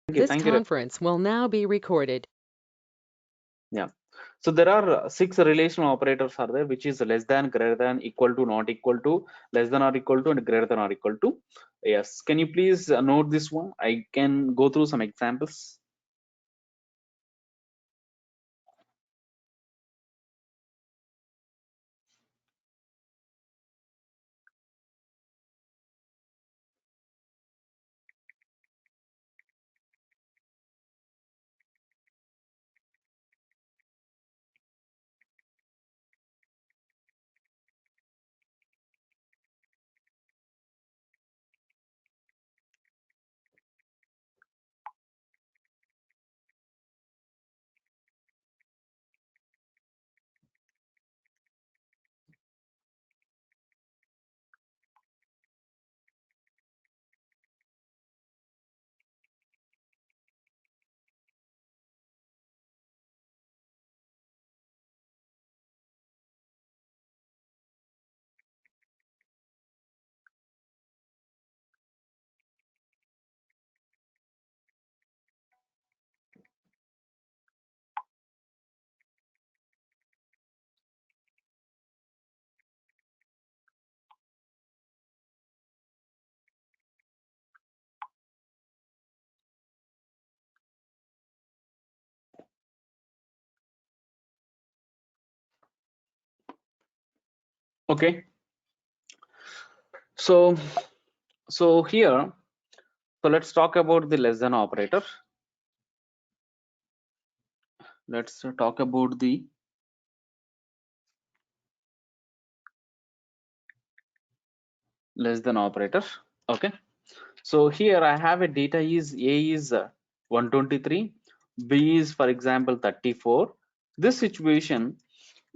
This Thank you. conference will now be recorded. Yeah. So there are six relational operators are there, which is less than, greater than, equal to, not equal to, less than or equal to, and greater than or equal to. Yes. Can you please note this one? I can go through some examples. Okay. So here, so let's talk about the less than operator. Let's talk about the less than operator. Okay. So here I have a data is A is 123, B is for example 34. This situation,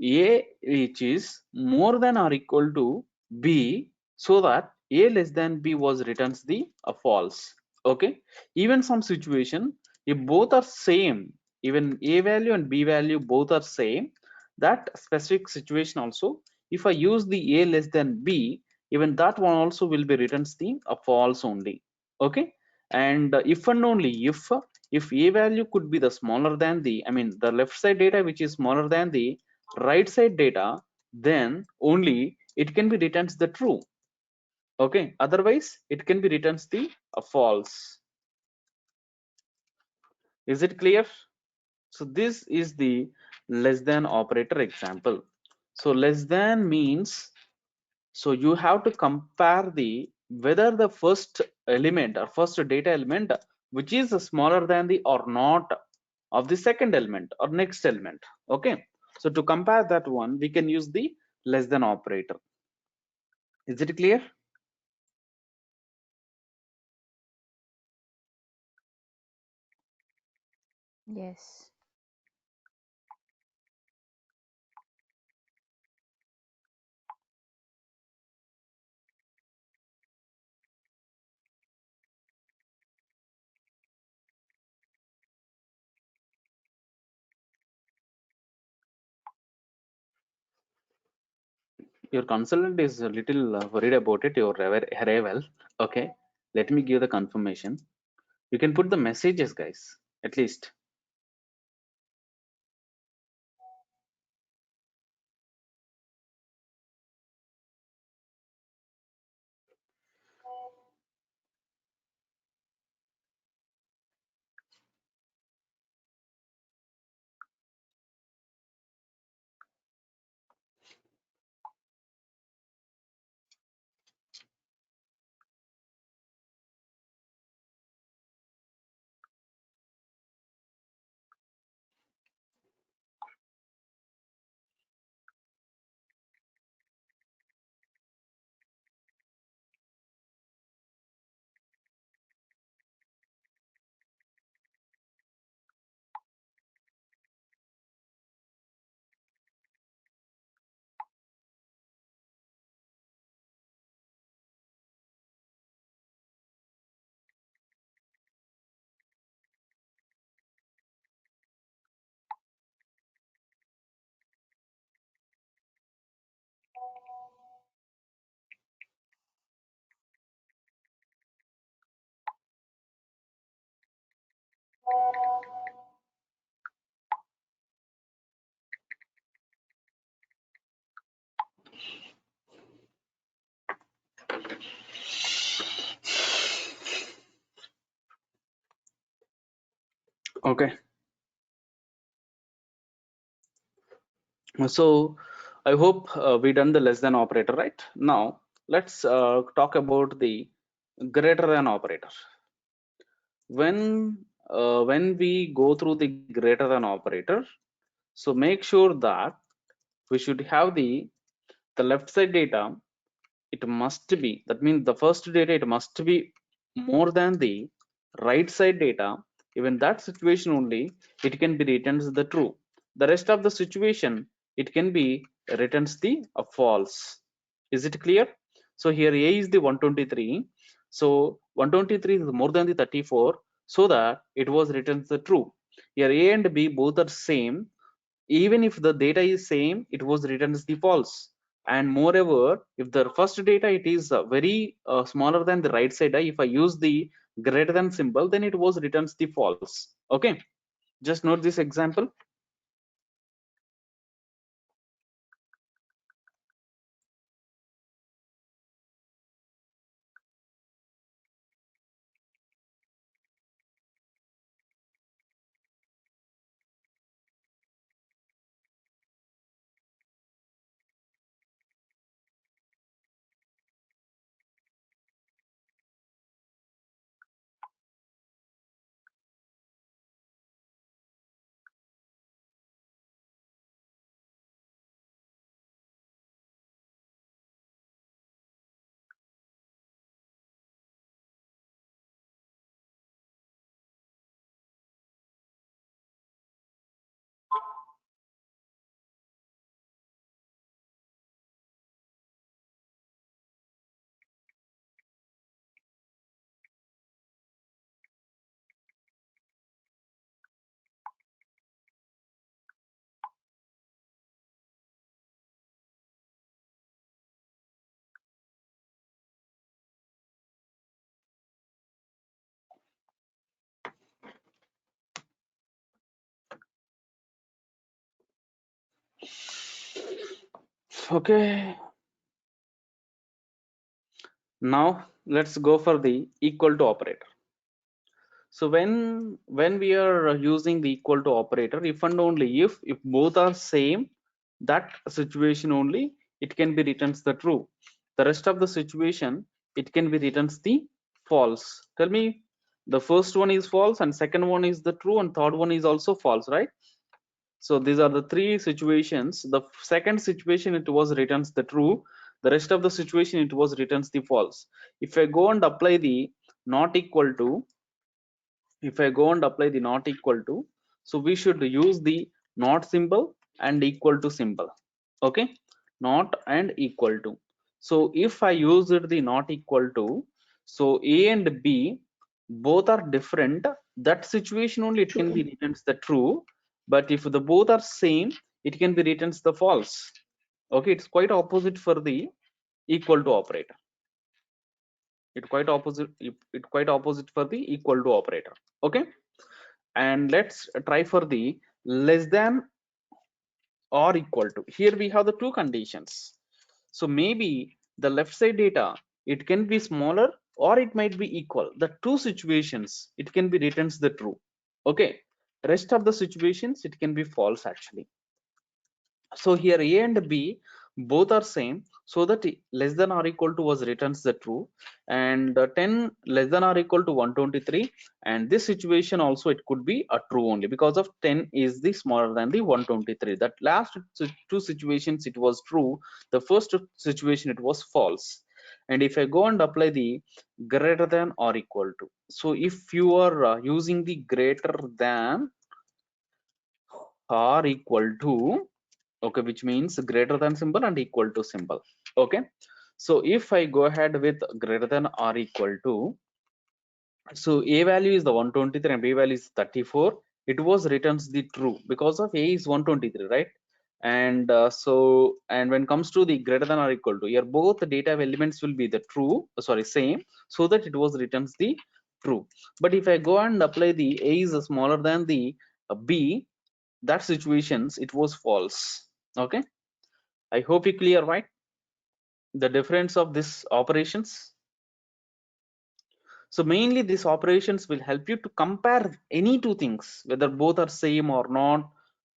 A which is more than or equal to B, so that A less than B was returns the false. Okay. Even some situation, if both are same, even A value and B value both are same, that specific situation also, if I use the A less than B, even that one also will be returns the false only. Okay. And if and only if A value could be the smaller than the, I mean the left side data which is smaller than the right side data, then only it can be returns the true. Okay. Otherwise it can be returns the false. Is it clear? So this is the less than operator example. So less than means, so you have to compare the whether the first element or first data element which is smaller than the or not of the second element or next element. Okay. So to compare that one, we can use the less than operator. Is it clear? Yes. Your consultant is a little worried about it, your arrival. Okay, let me give the confirmation. You can put the messages, guys, at least. Okay, so I hope we done the less than operator, right? Now let's talk about the greater than operator. When we go through the greater than operator, so make sure that we should have the left side data. It must be, that means the first data, it must be more than the right side data. Even that situation only, it can be returns the true. The rest of the situation, it can be returns the false. Is it clear? So here a is the 123, so 123 is more than the 34, so that it was returns the true. Here a and b both are same, even if the data is same, it was written as the false. And moreover, if the first data, it is very smaller than the right side, if I use the greater than symbol, then it was returns the false. Okay, just note this example. Okay, now let's go for the equal to operator. So when we are using the equal to operator, if and only if both are same, that situation only, it can be returns the true. The rest of the situation, it can be returns the false. Tell me, the first one is false and second one is the true and third one is also false, right? So these are the three situations. The second situation, it was returns the true. The rest of the situation, it was returns the false. If I go and apply the not equal to, if I go and apply the not equal to, so we should use the not symbol and equal to symbol. Okay, not and equal to. So if I use it the not equal to, so a and b both are different. That situation only, it can be returns the true. But if the both are same, it can be returns the false. Okay, it's quite opposite for the equal to operator. It quite opposite for the equal to operator. Okay, and let's try for the less than or equal to. Here we have the two conditions. So maybe the left side data, it can be smaller or it might be equal. The two situations, it can be returns the true. Okay, rest of the situations, it can be false actually. So here a and b both are same, so that less than or equal to was returns the true, and 10 less than or equal to 123, and this situation also, it could be a true only because of 10 is the smaller than the 123. That last two situations, it was true. The first situation, it was false. And if I go and apply the greater than or equal to, so if you are using the greater than or equal to, okay, which means greater than symbol and equal to symbol. Okay, so if I go ahead with greater than or equal to, so a value is the 123 and b value is 34, it was returns the true because of a is 123, right? And and when comes to the greater than or equal to, here both the data elements will be the true, sorry, same, so that it was returns the true. But if I go and apply the A is smaller than the B, that situations it was false. Okay, I hope you clear, right, the difference of these operations. So mainly these operations will help you to compare any two things, whether both are same or not.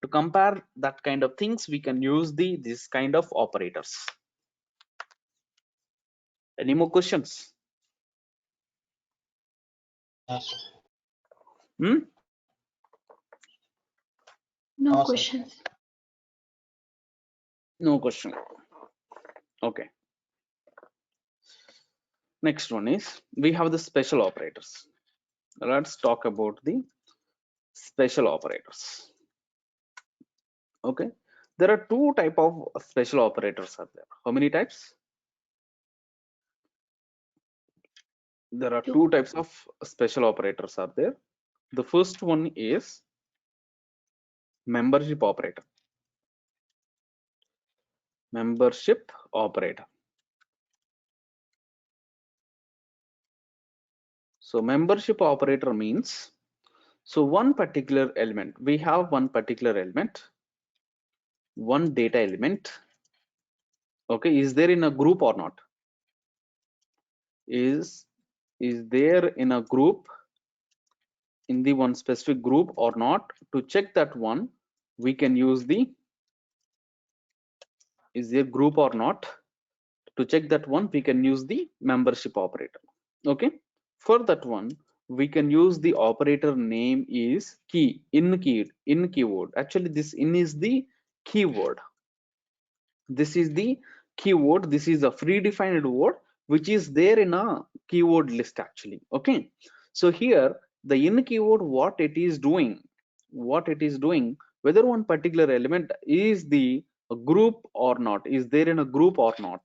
To compare that kind of things, we can use this kind of operators. Any more questions? Hmm? No questions. No question. Okay. Next one is we have the special operators. Let's talk about the special operators. Okay. There are two type of special operators are there. How many types? There are two types of special operators are there. The first one is membership operator. Membership operator. So membership operator means, so one particular element, we have one particular element, one data element, okay, is there in a group or not? Is there in a group, in the one specific group or not? To check that one, we can use the, is there group or not? To check that one, we can use the membership operator. Okay, for that one, we can use the operator name is key, in keyword. Actually, this in is the keyword. This is the keyword. This is a predefined word which is there in a keyword list actually. Okay, so here the in keyword, what it is doing, whether one particular element is the group or not, is there in a group or not.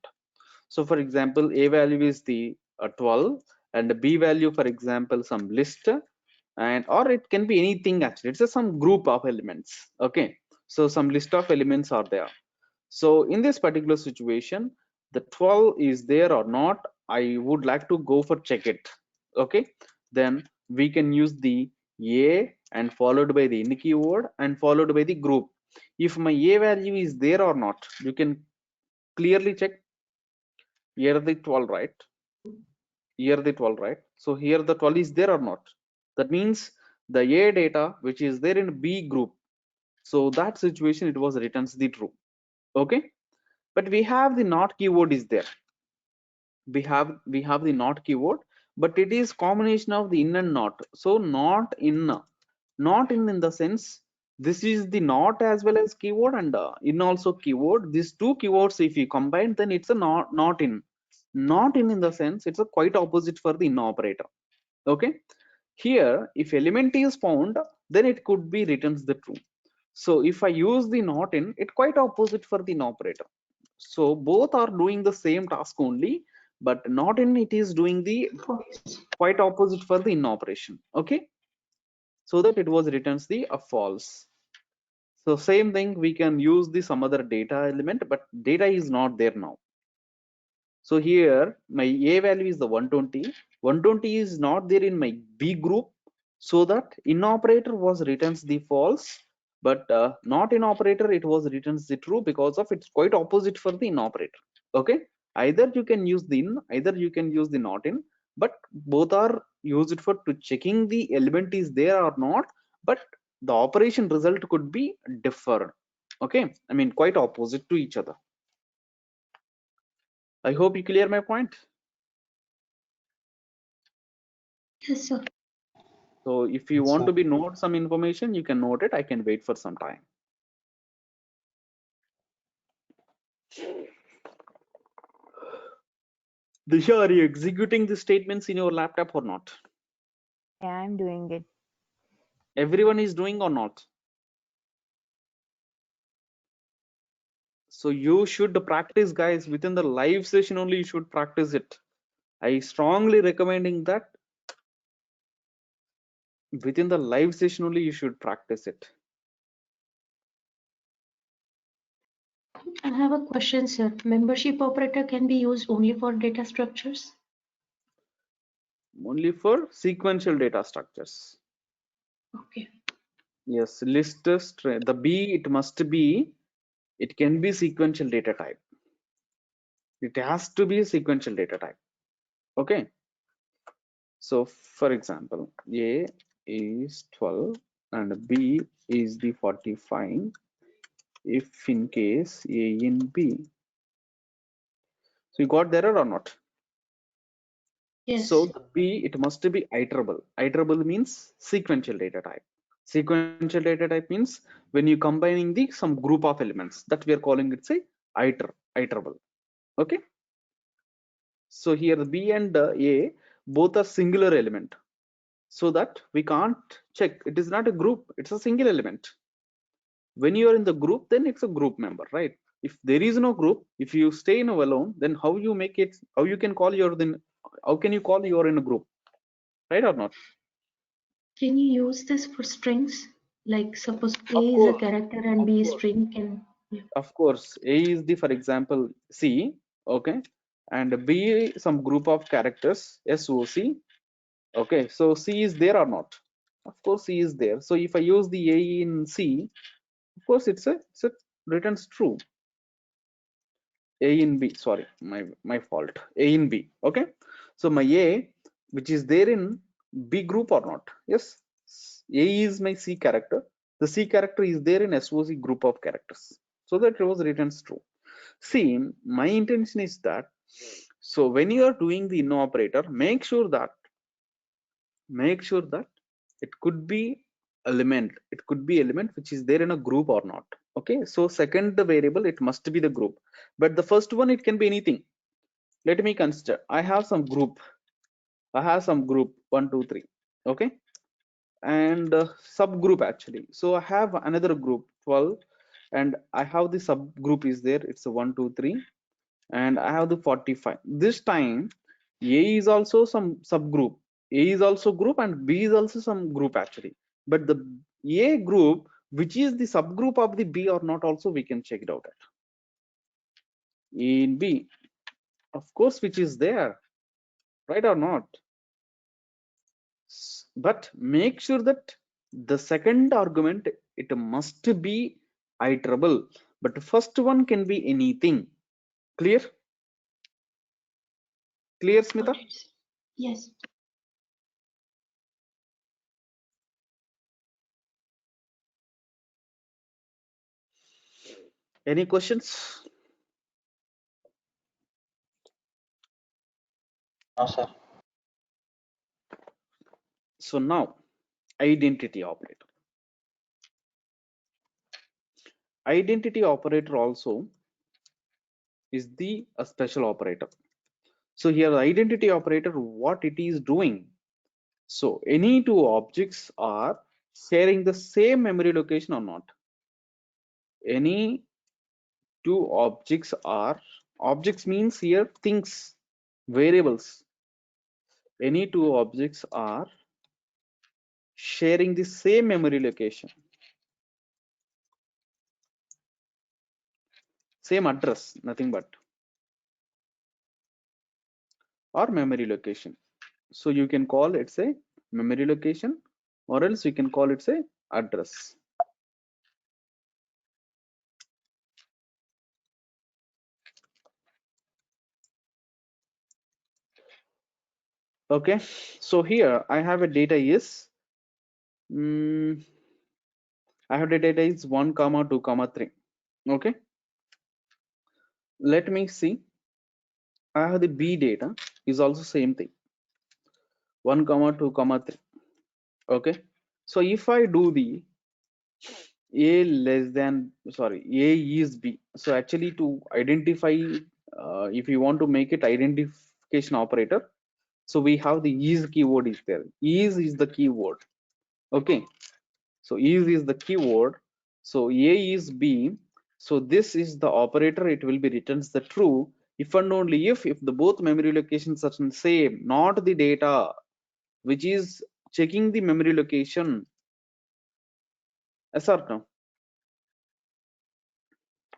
So for example, a value is the 12 and the b value, for example, some list, and or it can be anything actually. It's some group of elements. Okay, so some list of elements are there. So in this particular situation, the 12 is there or not, I would like to go for check it. Okay, then we can use the a and followed by the in keyword and followed by the group. If my a value is there or not, you can clearly check. Here the 12, right? Here the 12, right? So here the 12 is there or not? That means the a data which is there in b group, so that situation it was returns the true. Okay, but we have the not keyword is there. We have the not keyword, but it is combination of the in and not. So not in the sense, this is the not as well as keyword, and in also keyword. These two keywords if you combine, then it's a not in the sense it's a quite opposite for the in operator. Okay, here if element is found, then it could be returns the true. So if I use the not in, it quite opposite for the in operator. So both are doing the same task only, but not in it is doing the quite opposite for the in operation. Okay, so that it was returns the false. So same thing, we can use the some other data element, but data is not there now. So here my a value is the 120. 120 is not there in my b group, so that in operator was returns the false, but not in operator it was returns the true, because of it's quite opposite for the in operator. Okay, either you can use the in, either you can use the not in, but both are used for to checking the element is there or not, but the operation result could be different. Okay, I mean quite opposite to each other. I hope you clear my point. Yes, sir. So if you want to be note some information, you can note it. I can wait for some time. Disha, are you executing the statements in your laptop or not? Yeah, I'm doing it. Everyone is doing or not? So you should practice, guys, within the live session only. You should practice it. I strongly recommending that within the live session only you should practice it. I have a question, sir. Membership operator can be used only for data structures? only for sequential data structures. Okay. Yes, list string, the B, it must be, it can be sequential data type. It has to be a sequential data type. Okay. So for example, A is 12 and B is the 45 if in case A in B. So you got the error or not? So Yes. the B, it must be iterable. Iterable means sequential data type. Sequential data type means when you combining the some group of elements, that we are calling it say iterable. Okay. So here the B and A both are singular element, so that we can't check. It is not a group, it's a single element. When you are in the group, then it's a group member, right? If there is no group, if you stay in a alone, then how you make it, how you can call your, then how can you call you are in a group, right or not? Can you use this for strings? Like suppose Of A is a course, character and of B is course, string can. Yeah. of course. A is the, for example, C, okay, and B some group of characters SOC, okay. So C is there or not? Of course, C is there. So if I use the A in C, of course it's a returns true. A in B, sorry, my fault. A in B, okay. So my A, which is there in B group or not? Yes, A is my C character. The C character is there in SOC group of characters, so that it was returns true. See, my intention is that, so when you are doing the no operator, make sure that it could be element which is there in a group or not. Okay, so second the variable, it must be the group, but the first one, it can be anything. Let me consider, I have some group, 1 2 3, okay, and subgroup actually. So I have another group 12, and I have the subgroup is there, it's a 1 2 3, and I have the 45. This time A is also some subgroup. A is also group and B is also some group actually. But the A group, which is the subgroup of the B or not, also we can check it out at. A in B, of course, which is there, right or not? But make sure that the second argument, it must be iterable, but the first one can be anything. Clear? Clear, Got Smita? it. Yes. Any questions? No, sir. So now, identity operator. Identity operator also is the a special operator. So here the identity operator, what it is doing. So any two objects are sharing the same memory location or not. Any two objects means here things, variables. Any two objects are sharing the same memory location, same address, nothing but, or memory location. So you can call it say memory location, or else you can call it say address. Okay, so here I have a data is I have the data is 1 comma 2 comma 3. Okay, let me see. I have the B data is also same thing, 1 comma 2 comma 3. Okay, so if I do the A less than, sorry, A is B. So actually to identify, if you want to make it identification operator, so we have the is keyword is there. Is the keyword. Okay, so is the keyword. So A is B. So this is the operator. It will be returns the true if and only if the both memory locations are same, not the data, which is checking the memory location. Yes or no?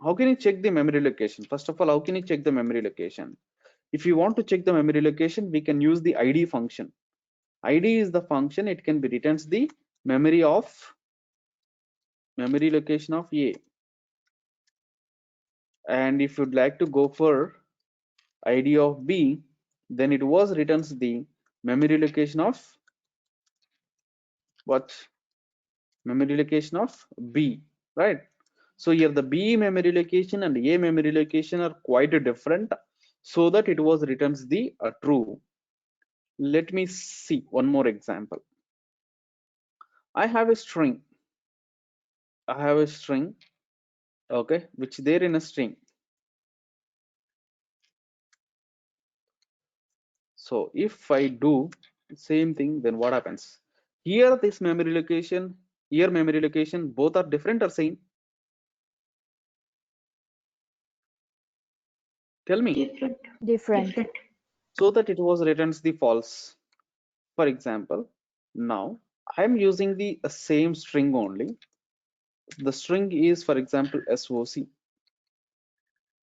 How can you check the memory location? First of all, how can you check the memory location? If you want to check the memory location, we can use the id function. id is the function, it can be returns the memory location of a. And if you'd like to go for id of b, then it was returns the memory location of what? Memory location of b, right? So here the b memory location and a memory location are quite different, so that it was returns the true. Let me see one more example. I have a string, okay, which there in a string. So if I do same thing, then what happens? Here this memory location, here memory location, both are different or same? Tell me. Different. Different. Different. So that it was returns the false. For example, now I am using the same string only. The string is, for example, SOC.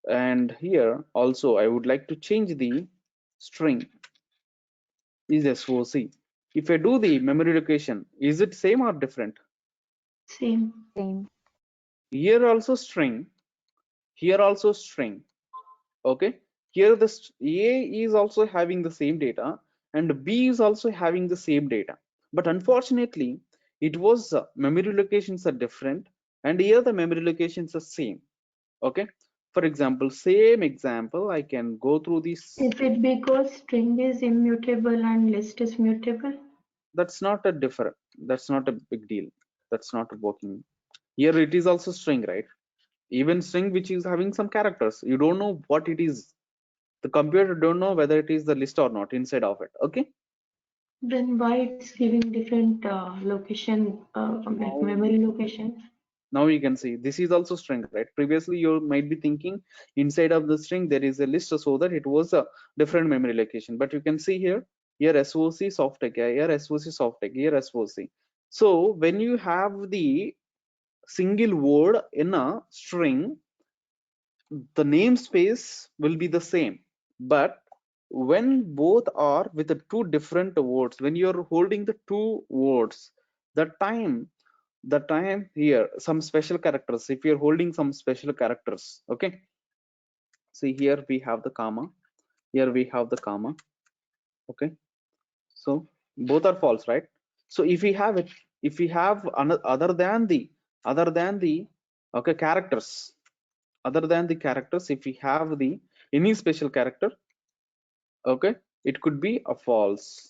And here also I would like to change the string is SOC. If I do the memory location, is it same or different? Same. Same. Here also string, here also string. Okay, here the A is also having the same data and B is also having the same data, but unfortunately it was memory locations are different, and here the memory locations are same. Okay, for example, same example, I can go through this. Is it because string is immutable and list is mutable? That's not a different, that's not a big deal, that's not working. Here it is also string, right? Even string which is having some characters, you don't know what it is, the computer don't know whether it is the list or not inside of it. Okay, Then why it's giving different location, like now memory location? now you can see this is also string, right? Previously you might be thinking inside of the string there is a list, so that it was a different memory location, but you can see here soc soft tag, here soc soft tag, here soc. So when you have the single word in a string, the namespace will be the same, but when both are with the two different words, when you're holding the two words, the time here some special characters, if you're holding some special characters, okay, see here we have the comma, here we have the comma, okay, so both are false, right? So if we have it, if we have another other than the okay characters, other than the characters, if we have the any special character, okay, it could be a false.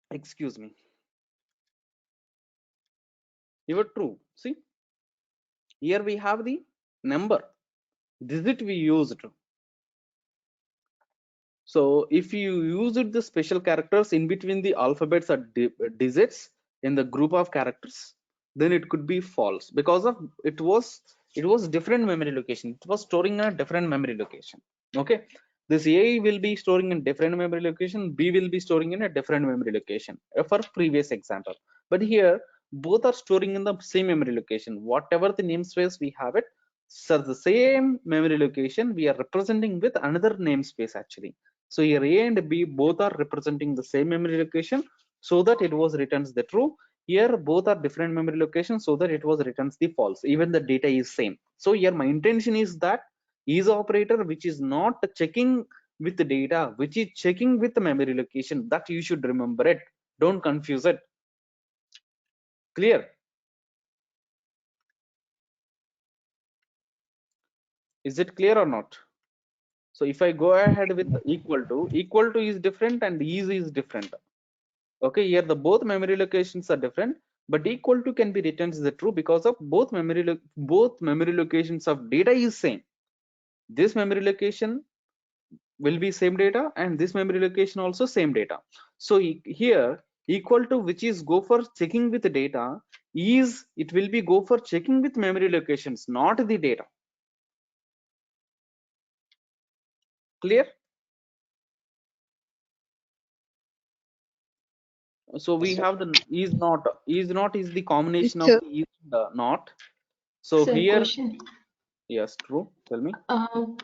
Excuse me. You were true. See, here we have the number digit we used. So if you used the special characters in between the alphabets or digits in the group of characters, then it could be false, because of it was different memory location. It was storing in a different memory location. Okay, this A will be storing in different memory location, B will be storing in a different memory location for previous example. But here both are storing in the same memory location. Whatever the namespace we have it, so the same memory location we are representing with another namespace actually. So here A and B both are representing the same memory location, so that it was returns the true. Here both are different memory locations, so that it was returns the false. Even the data is same. So here my intention is that is operator which is not checking with the data, which is checking with the memory location, that you should remember it. Don't confuse it. Clear? Is it clear or not? So if I go ahead with equal to is different and is different. Okay, here the both memory locations are different, but equal to can be written as the true, because of both memory locations of data is same. This memory location will be same data, and this memory location also same data. So here equal to, which is go for checking with the data, is it will be go for checking with memory locations, not the data. Clear? So we have the is not is the combination Yes, of sir. the is and the not. So Sir, here question. Yes, true. Tell me.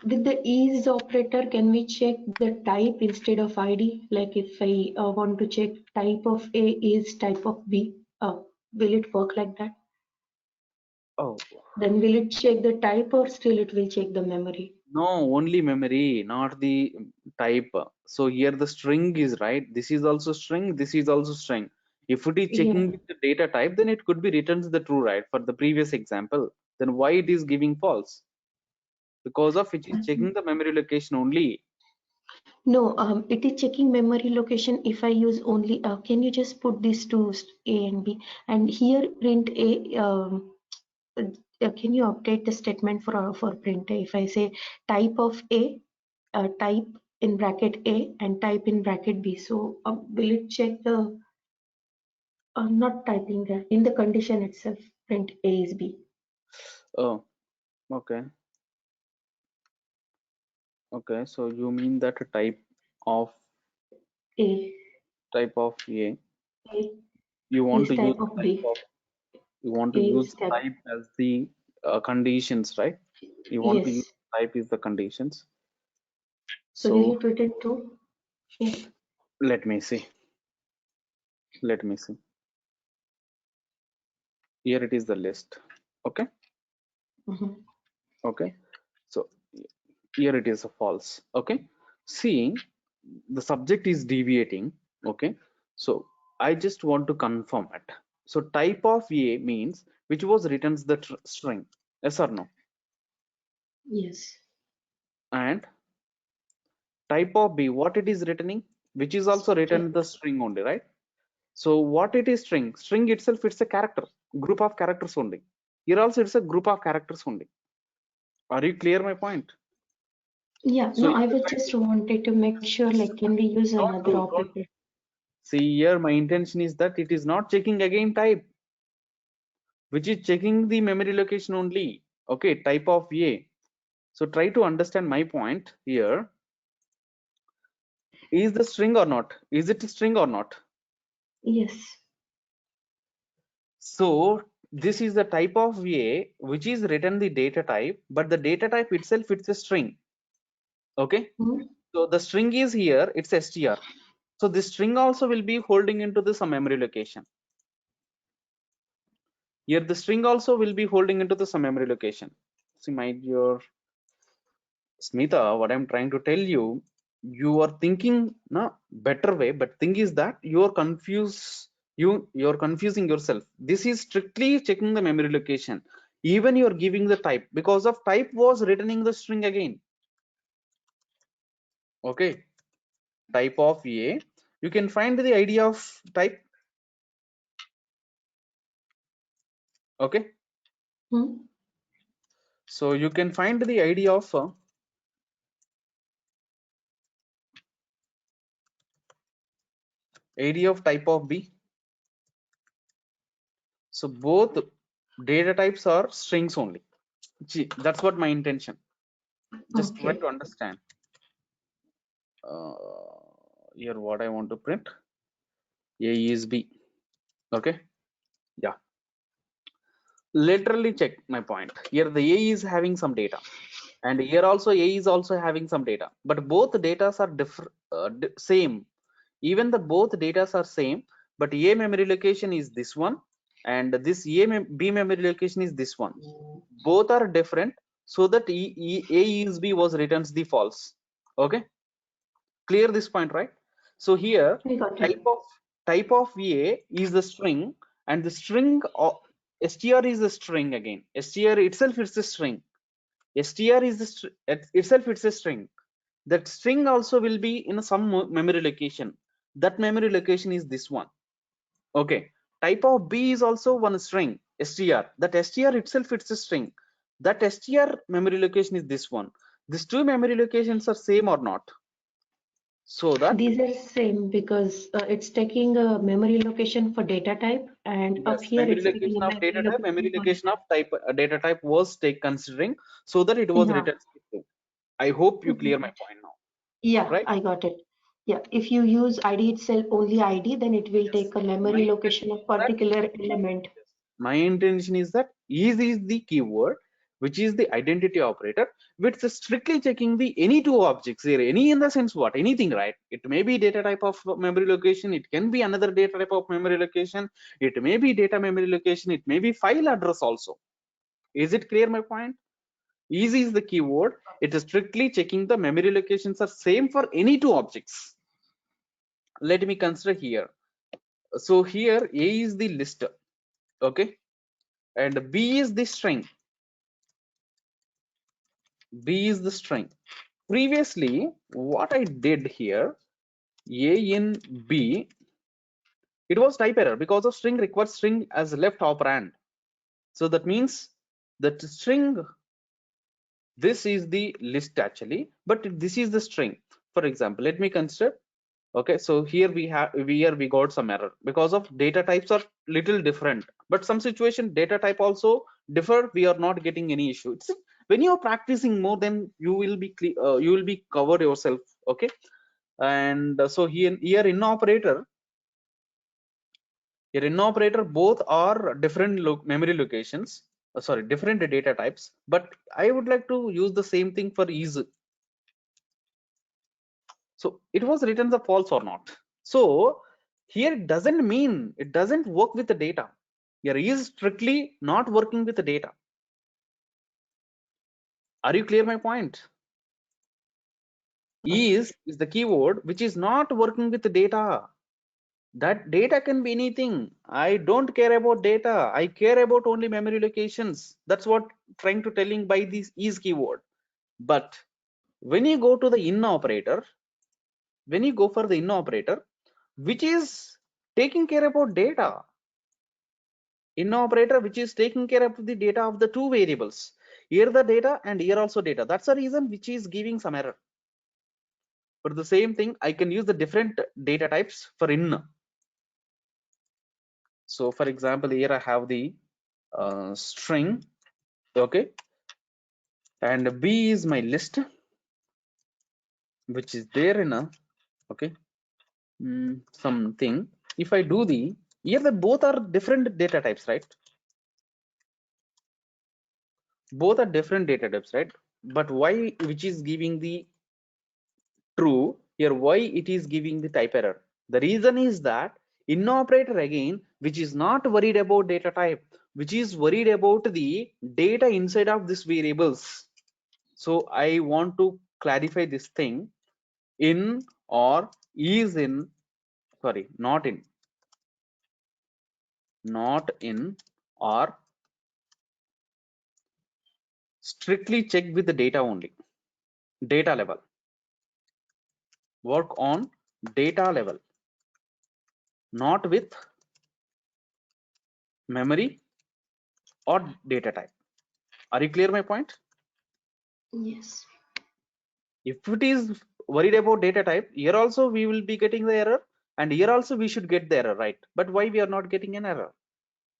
With the is operator, can we check the type instead of ID? Like if I want to check type of A is type of B, will it work like that? Oh, Then will it check the type or still it will check the memory? no, only memory, not the type. So here the string is right. This is also string. This is also string. If it is Yeah. checking with the data type, then it could be returns the true, right? For the previous example, then why it is giving false? Because of which is checking the memory location only. No, it is checking memory location if I use only, can you just put these two A and B? And here print A, can you update the statement for print A? If I say type of A, type in bracket A and type in bracket B. So will it check the, not typing there, in the condition itself, print A is B. Oh, okay. Okay, so you mean that of A, type of A, A you want is to use type of type B. of you want A to use is type, type as the conditions, right? You want to use yes. type is the conditions. So will So you put it to? Yeah. let me see. Let me see. Here it is the list. Okay. Mhm. Okay. So here it is a false. Okay. Seeing the subject is deviating. Okay. So I just want to confirm it. So type of A means which was returns the string. Yes or no? Yes. And type of B, what it is returning, which is also String. written the string only, right? So what it is string? String itself, it's a character, group of characters only. Here also it's a group of characters only. Are you clear my point? Yeah, So no, if I you was try just wanted to make sure, like, can we use another don't operator? see here, my intention is that it is not checking again type, which is checking the memory location only. Okay, type of A. So try to understand my point here. Is the string or not? Is it a string or not? Yes. So this is the type of A which is written the data type, but the data type itself it's a string. Okay, Hmm? so the string is here, it's str. So this string also will be holding into the some memory location. Here the string also will be holding into the some memory location. See my dear Smita, what I'm trying to tell you, you are thinking na better way, but thing is that you're confused. You're confusing yourself. This is strictly checking the memory location. Even you're giving the type because of type was returning the string again. Okay, type of A. You can find the idea of type. Okay, Hmm? so you can find the idea of type of B. So both data types are strings only. Gee, that's what my intention. Just try Okay. to understand. Here what I want to print, A is B. Okay, yeah, literally check my point. Here the A is having some data, and here also A is also having some data, but both data are different, same. Even the both data are same, but A memory location is this one, and this B memory location is this one. Both are different, so that A is B was returns the false. Okay, clear this point, right? So here I got it. type of A is the string, and the string of str is the string again. Str itself is the string. Str is the itself it's a string. That string also will be in some memory location. That memory location is this one. Okay, type of B is also one string, str. That str itself it's a string. That str memory location is this one. These two memory locations are same or not? So that These are same because it's taking a memory location for data type, and up yes, here memory it's taking location a of data memory type, location memory for location of type data type was take considering, so that it was yeah. written true. I hope you clear Mhm. my point now, Yeah, right? I got it. Yeah, if you use ID itself, only ID, then it will Yes. take a My memory intention location of is that particular element. my intention is that is the keyword. which is the identity operator, which is strictly checking the any two objects here. Any in the sense what? Anything, right? It may be data type of memory location. It can be another data type of memory location. It may be data memory location. It may be file address also. Is it clear my point? Easy is the keyword. It is strictly checking the memory locations are same for any two objects. Let me consider here. So here A is the list, okay, and B is the string. B is the string. Previously, what I did here, A in B, it was type error because of string requires string as left operand. So that means that string, this is the list actually, but this is the string. For example, let me consider. Okay, so here we got some error because of data types are little different, but some situation data type also differ. We are not getting any issue. It's, when you are practicing more, then you will be covered yourself. Okay, and so here in operator, both are different memory locations. Sorry, different data types, but I would like to use the same thing for ease. So it was written the false or not. So here it doesn't mean it doesn't work with the data. Here is strictly not working with the data. Are you clear my point? Is the keyword which is not working with the data. That data can be anything. I don't care about data. I care about only memory locations. That's what trying to telling by this is keyword. But when you go to the in operator, when you go for the in operator, which is taking care about data, in operator which is taking care of the data of the two variables, here the data and here also data. That's the reason which is giving some error. For the same thing, I can use the different data types for in. So for example, here I have the string, okay, and B is my list, which is there in a, okay, something. If I do the, here the both are different data types, right? Both are different data types, right? But why which is giving the true here, why it is giving the type error? The reason is that in operator again, which is not worried about data type, which is worried about the data inside of these variables. So I want to clarify this thing. In or is in, sorry, not in or strictly check with the data only, data level. Work on data level, not with memory or data type. Are you clear my point? Yes. If it is worried about data type, here also we will be getting the error, and here also we should get the error, right? But why we are not getting an error?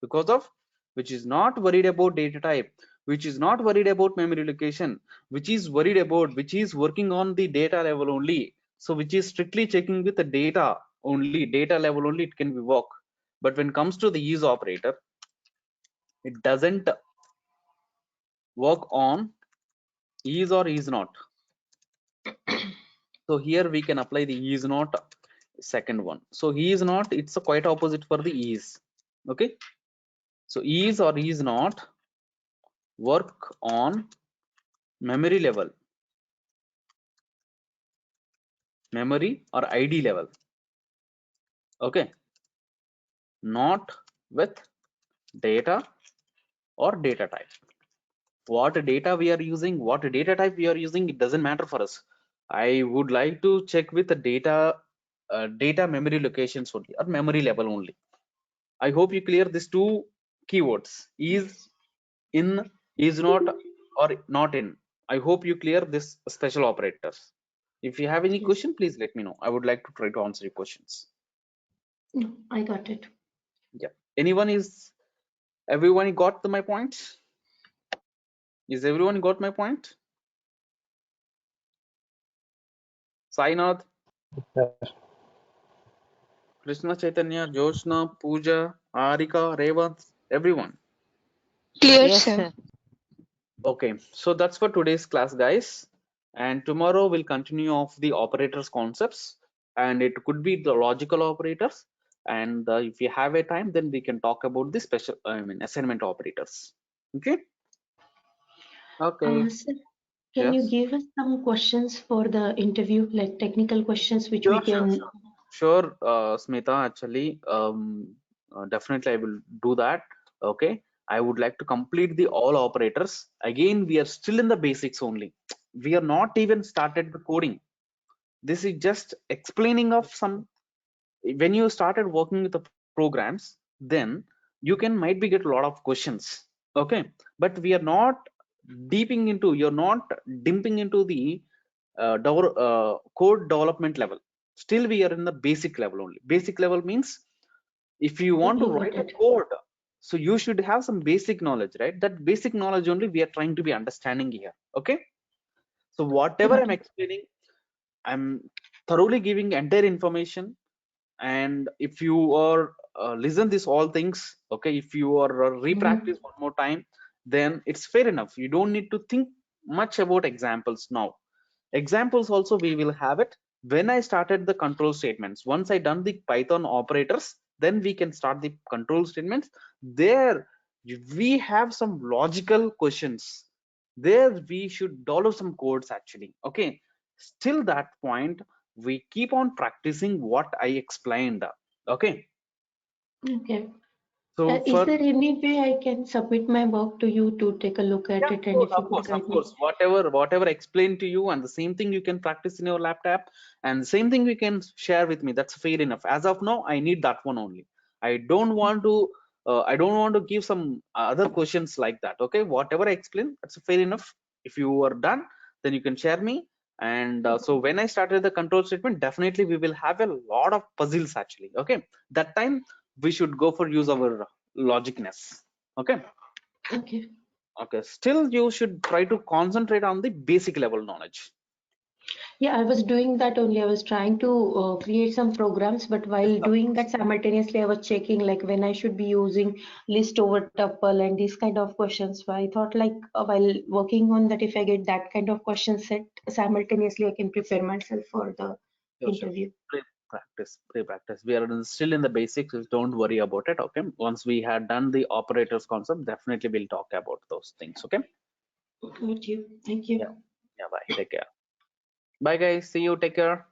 Because of which is not worried about data type, which is not worried about memory location, which is worried about, which is working on the data level only. So which is strictly checking with the data only, data level only it can be work. But when it comes to the is operator, it doesn't work on is or is not. So here we can apply the is not second one. So he is not, it's a quite opposite for the is. Okay, so is or is not work on memory level, memory or id level, okay, not with data or data type. What data we are using, what data type we are using, it doesn't matter for us. I would like to check with the data data memory locations only or memory level only. I hope you clear these two keywords, is in, is not, or not in. I hope you clear this special operators. If you have any Yes. question, please let me know. I would like to try to answer your questions. No, I got it. Yeah. Everyone got my point? Is everyone got my point? Sainath, Krishna Chaitanya, Joshna, Pooja, Arika, Revant, everyone. Clear, Yes, sir. sir. Okay, so that's for today's class, guys. And tomorrow we'll continue off the operators concepts, and it could be the logical operators. And if you have a time, then we can talk about the special, I mean, assignment operators. Okay. Okay. Sir, can you Yes. give us some questions for the interview, like technical questions which we Sure, sure, can? sure. Sure, Smita, actually, definitely I will do that. Okay. I would like to complete the all operators. Again, we are still in the basics only. We are not even started the coding. This is just explaining of some. When you started working with the programs, then you can might be get a lot of questions. Okay. But we are not deeping into, you're not dipping into the code development level. Still we are in the basic level only. Basic level means if you want to Okay, got write a it. code, so you should have some basic knowledge, right? That basic knowledge only we are trying to be understanding here. Okay. So whatever I'm Okay. explaining, I'm thoroughly giving entire information. And if you are listen this all things, okay, if you are Mm-hmm. repractice one more time, then it's fair enough. You don't need to think much about examples now. Examples also we will have it when I started the control statements. Once I done the Python operators, then we can start the control statements. There we have some logical questions. There we should develop some codes actually. Okay. Still that point, we keep on practicing what I explained. Okay. Okay. So Is for there any way I can submit my work to you to take a look at yeah, it, and if you of could course, of guide me? course. Whatever explained to you, and the same thing you can practice in your laptop, and the same thing you can share with me. That's fair enough. As of now, I need that one only. I don't want to. I don't want to give some other questions like that. Okay, whatever I explain, that's fair enough. If you are done, then you can share me. And so when I started the control statement, definitely we will have a lot of puzzles actually. Okay, that time we should go for use our logicness. Okay. Okay. Okay, still you should try to concentrate on the basic level knowledge. Yeah, I was doing that only. I was trying to create some programs, but Yes, while of doing course. that simultaneously, I was checking like when I should be using list over tuple and these kind of questions. So I thought like while working on that, if I get that kind of question set simultaneously, I can prepare myself for the Sure, sure. interview. Pre-practice, pre-practice. We are still in the basics. Just don't worry about it. Okay. Once we had done the operators concept, definitely we'll talk about those things. Okay. Got you. Thank Yeah. you. Yeah. Bye. Take care. Bye, guys. See you. Take care.